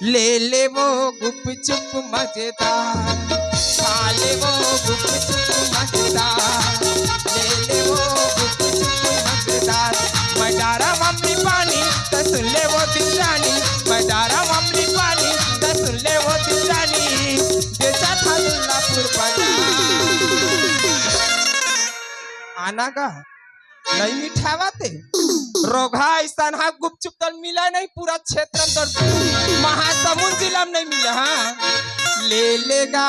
ले ले वो गुपचुप मजेदार, खा ले वो गुपचुप मजेदार, ले ले वो गुपचुप मजेदार। मैं डारा मम्मी पानी तो सुन ले वो दिलजानी, मैं डारा मम्मी पानी तो सुन ले वो दिलजानी। बेचा था दुल्लापुर बाजार। आना का नहीं मिठावाते रोगा ऐसा हा गुपचुप तो मिला नहीं पूरा क्षेत्र तो महासमुंद जिला में नहीं मिला। हाँ ले लेगा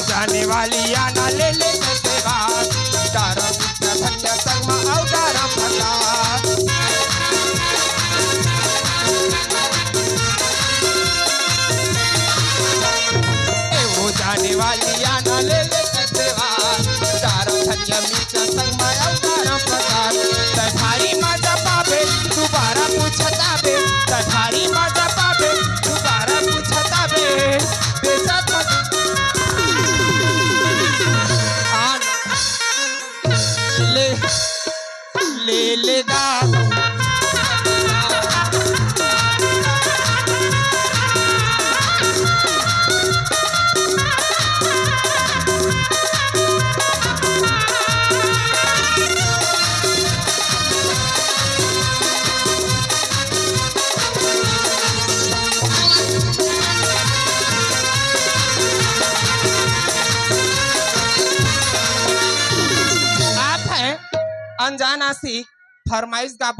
जाने वाली आना ले ले कैसे बात, डारा मित्र धन्य संगमा औ डारा फटात। वो जाने वाली आना ले ले कैसे बात, डारा धन्य मित्र संगमा औ डारा फटात। तठारी माता पावे दोबारा पूछता बे, तठारी माता पावे दोबारा पूछता बे। बेचा ले लेगा आप है अनजाना सी फरमाइश का